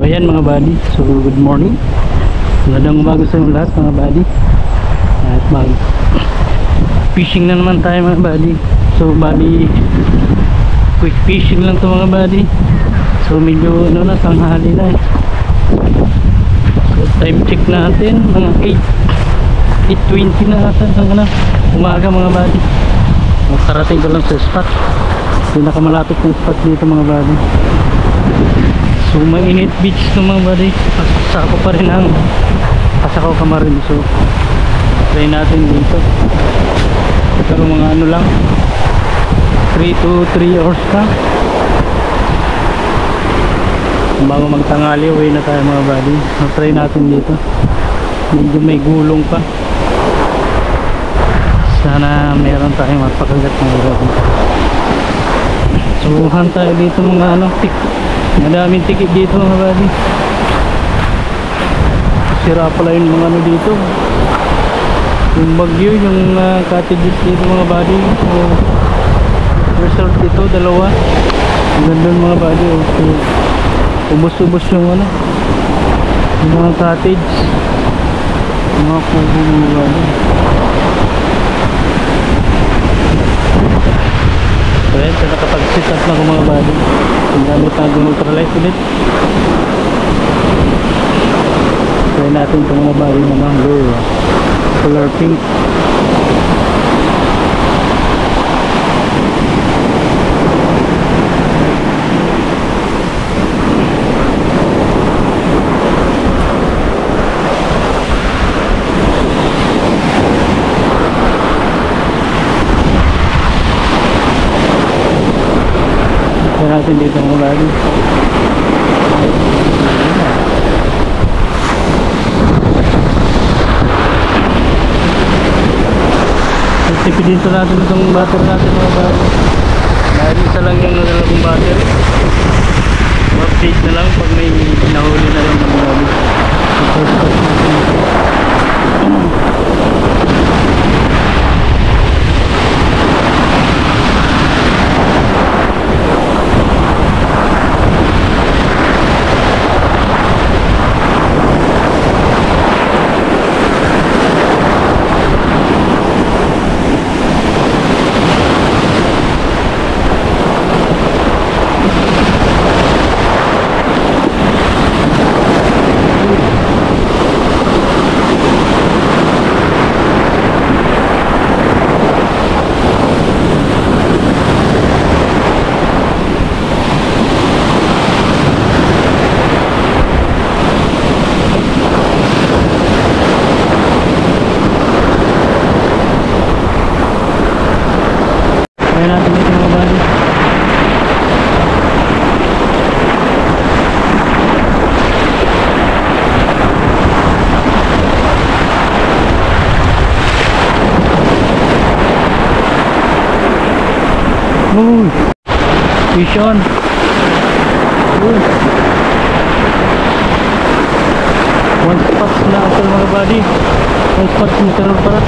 Ayan mga buddy, so good morning. Magandang umaga sa inyo lahat mga buddy. At mag fishing na naman tayo mga buddy. So buddy, quick fishing lang to mga buddy. So medyo ano na, tanghali na eh. So time check natin mga 8:20 na ata ng umaga mga buddy. Karating ko lang sa spot, pinakamalapit ng spot dito mga buddy. So mainit beach to mga buddy. Pasako pa rin ang Pasako Kamarin. So try natin dito, pero mga ano lang 3 to 3 hours na bago magtangali. Uwi na tayo mga buddy. So try natin dito, medyo may gulong pa, sana meron tayong mapakagat mga buddy. So han tayo dito mga ano, madaming tikit dito mga buddy. Sira pala yung mga ano dito, yung bagyo, yung cottages dito mga buddy. So resort dito, dalawa. Ang ganda mga buddy. So ubos-ubos yung ano, yung mga cottage, yung mga kubo mga buddy. So yan, so nakapag-sit up na ako mga buddy. Ang gamit natin ultralight ulit. Try natin itong mga buddy na mango color pink. Try natin dito mga buddy. Tipidin to natin itong battery natin mga buddy. Dahil isa lang yung nagalagong battery. Update na lang pag may nahuli na lang mga buddy. First stop natin. Kaya natin ito mga buddy. Fish on. One spot na ako mga buddy. One spot na teror para.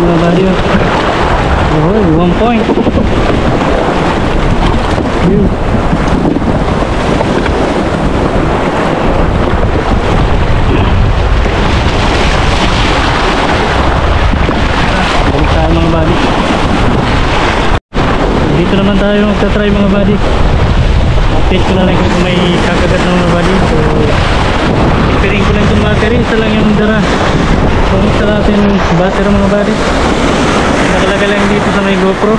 Mga buddy, oh, 1 point. View. Balik tayo mga buddy. Dito naman tayo magta-try mga buddy. Update ko na lang kung may kakagat na mga buddy. So ipiring ko lang itong battery, isa lang yung dara. So isa natin battery mga buddy. Nakalagay lang dito sa may GoPro.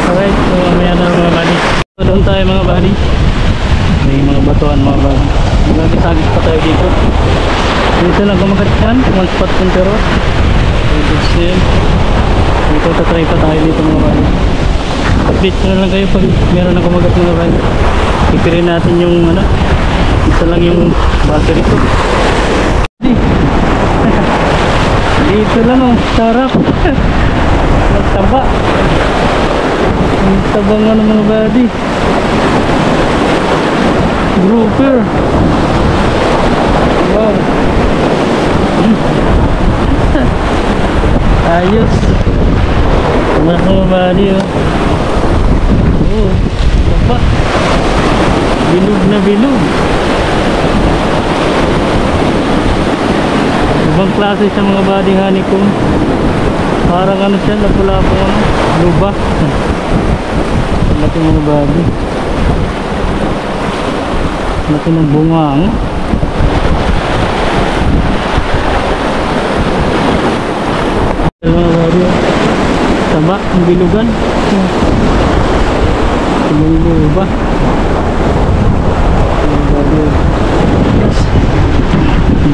Alright, so mamaya na mga buddy. Doon tayo mga buddy. May mga batuan mga buddy. Magsagis pa tayo dito. Dito lang kumagat yan. One spot kung pero. Dito tatry pa tayo dito mga buddy. Update ko na lang kayo pag meron na kumagat mga buddy. Ipirin natin yung ano. Isa lang yung battery ko. Dito lang oh. Sarap. Magtaba. Ang taba nga ng mga buddy. Grouper. Wow. Ayos. Mga buddy oh. Oh, taba. Bilog na bilog. Ibang klase sa mga buddy honeycomb. Parang ano siya, lapu-lapu ano, luba. Laki mga buddy. Laki ng bunga ano. Mga buddy, taba, ang bilugan. Ibang luba.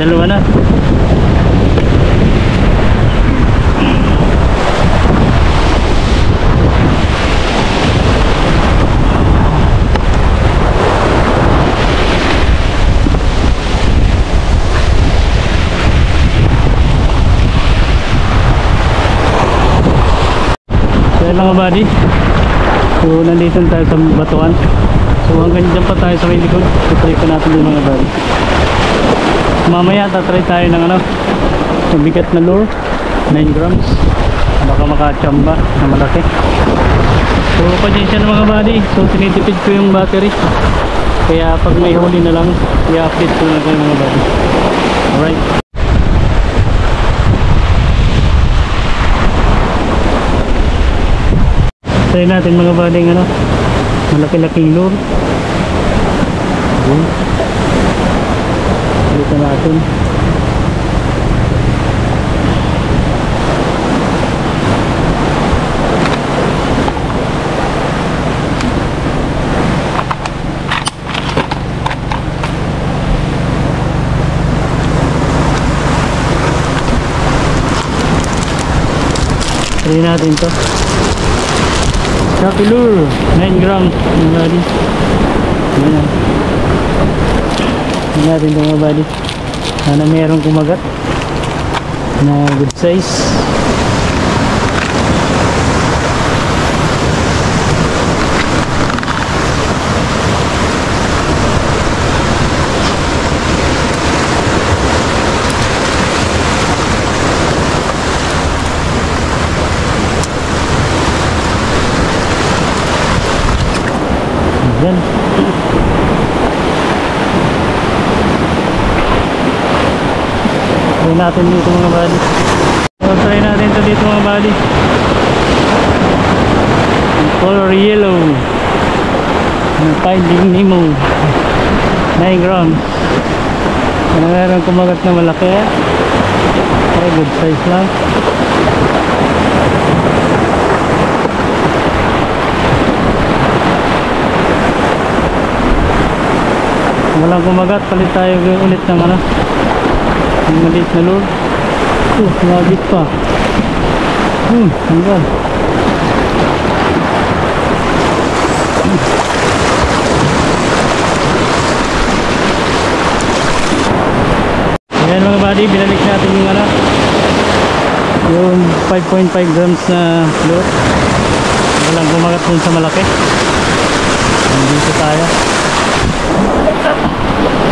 Dalawa na. Mga buddy, so nandito tayo sa batuan. So hanggang dyan pa tayo sa may likod. Tatry pa natin yung mga buddy. Mamaya tatry tayo ng ano, mabigat na lure, 9 grams. Baka makachamba na malaki. So pasensya na mga buddy. So tinitipid ko yung battery. Kaya pag may huli na lang, i-update ko na kayo mga buddy. Alright. Try natin mga buddy ano, malaki-laking lure. Dito natin. Try natin to. Sharpie lure, 9 grams mga buddy. Ayan. Tignan natin ito mga buddy. Sana mayroong kumagat na good size. Yan. Try natin dito mga buddy. So, try natin ito dito mga buddy. Color yellow. Finding Nemo. 9 grams. Ano meron kumagat na malaki. Okay, good size lang. Walang kumagat, palit tayo ulit ng ano, yung maliit na lure. Nagit pa. Hanggang ayan mga buddy, binalik natin yung ano, yung 5.5 grams na lure. Walang kumagat dun sa malaki. Dito tayo.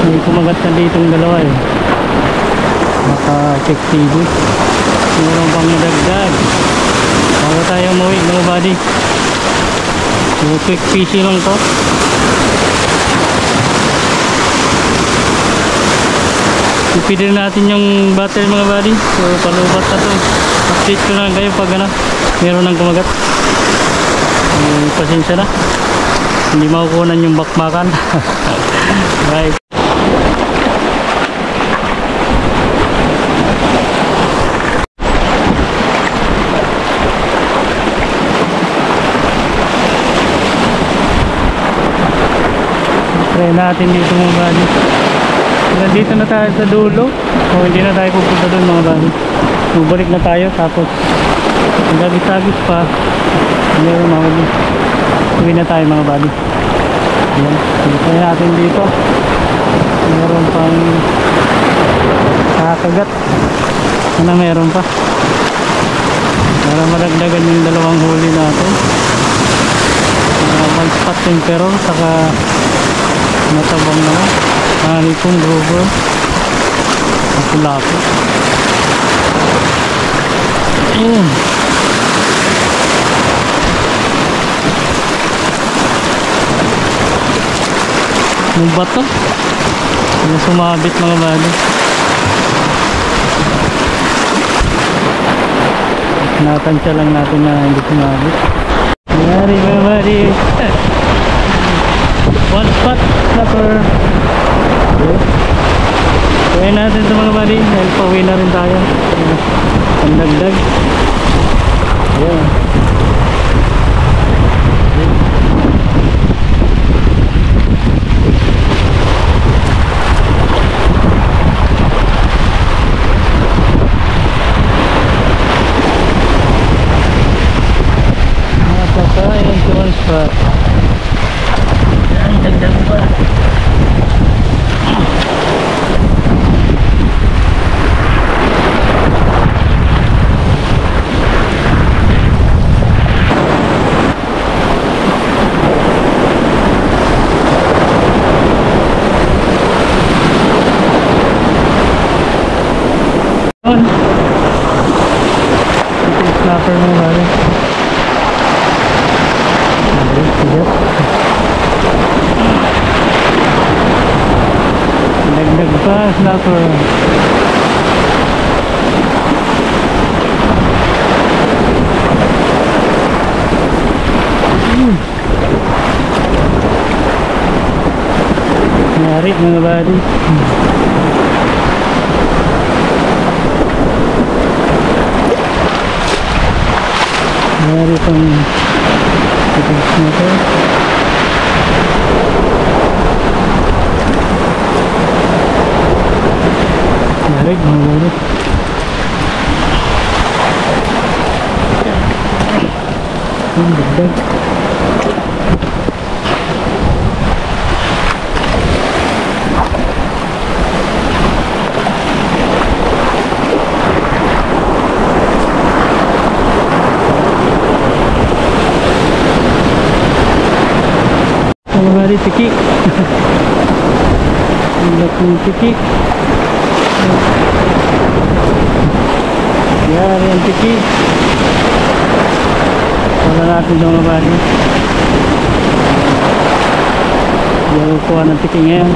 May kumagat na ditong dalawa eh. Naka-check TV. Meron pang nadagdag. Bago tayo umuwi mga buddy. So quick fishing lang to. Ipidin natin yung battery mga buddy. So palubat na to. Update ko lang kayo pag ano, meron ng kumagat. Pasensya na. Hindi makukunan yung bakbakan. Right. try natin dito mga buddy. Nandito na tayo sa dulo, o hindi na tayo pupunta doon mga buddy. Balik na tayo, tapos ang gagis-agis pa meron mga buddy. Uwi na tayo mga buddy. Ayan, try natin dito. Meron pang kakagat. Sana meron pa para madagdagan yung dalawang huli natin. One spot temperon saka matabang naman haripon rover lapu-lapu. Ayun, yung bato yung sumabit mga buddy. Natansya lang natin na hindi sumabit. Yari mga buddy. One spot snapper. Kaya natin ito mga buddy, dahil pauwi na rin tayo. Ang dagdag. Ayan. Ayan si one spot. Ayan, dagdag pa. Ito snapper mo bali. Dagdag pa snapper. Nyari mga buddy. Nyari pang ito snapper. Narik mga buddy. Ang dagdag. Mga buddy, tiki. Ang laking tiki. Yan, yung tiki. Wala natin yung mga buddy. Yung kuha ng tiki ngayon.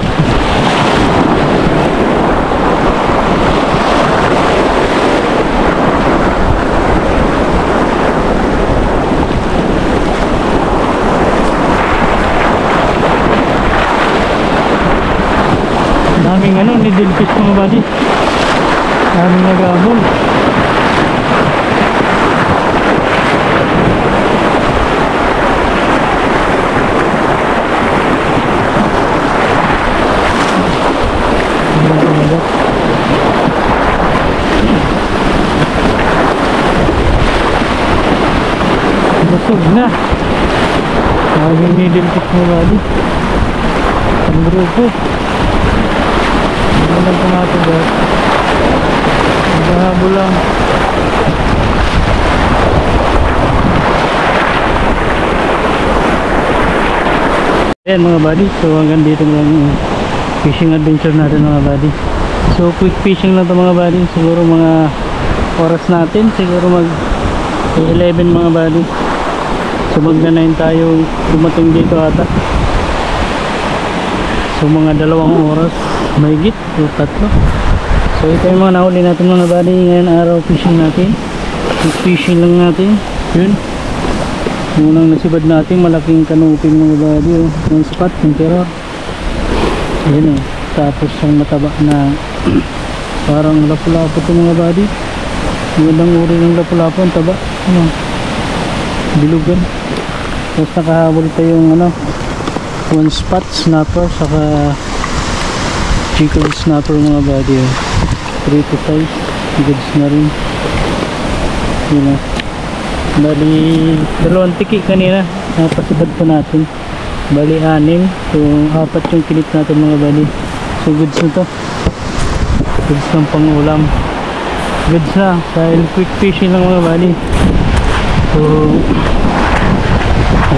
Daming ano, nidilfish mga buddy. Daming nag-aabol. Busog na. Daming nidilfish mga buddy. Ang grupo. Hindi lang tumatagal. Naghahabol lang. Ayan mga buddy, so hanggang dito lang yung fishing adventure natin mga buddy. So quick fishing lang to mga buddy. Siguro mga oras natin, siguro mag 11 mga buddy. So magna 9 tayo dumating dito ata. So mga 2 oras mahigit o 3. So ito yung mga nahuli natin mga buddy. Ngayon araw fishing natin, fishing lang natin. Yun, unang nasibad natin malaking kanuping mga buddy, oh. Yung spot, yung terror. Ayan, oh. Tapos ang mataba na parang lapu-lapu ito mga buddy. Magandang uri ng lapu-lapu, ang taba, ano, bilugan. Tapos nakahabol pa yung ano, one spot snapper saka chicken snapper mga buddy. 3 to 5 goods na rin. Yun na. Bali dalawang tiki kanina napasibad pa natin. Bali 6, so 4 yung kinip natin mga buddy. So goods na to, goods ng pangulam, goods na dahil quick fishing lang mga buddy. So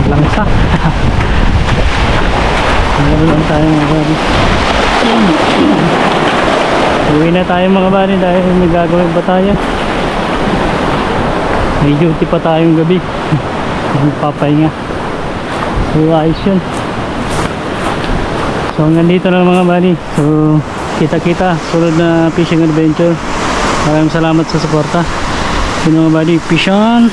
langsa. Meron lang tayo mga buddy. Uwi na tayo mga buddy dahil may gagawin pa tayo. May duty pa tayong gabi. Magpapahinga. So ayos yun. So hanggang dito na mga buddy. So kita-kita sunod na fishing adventure. Maraming salamat sa suporta. Yun mga buddy, fish on!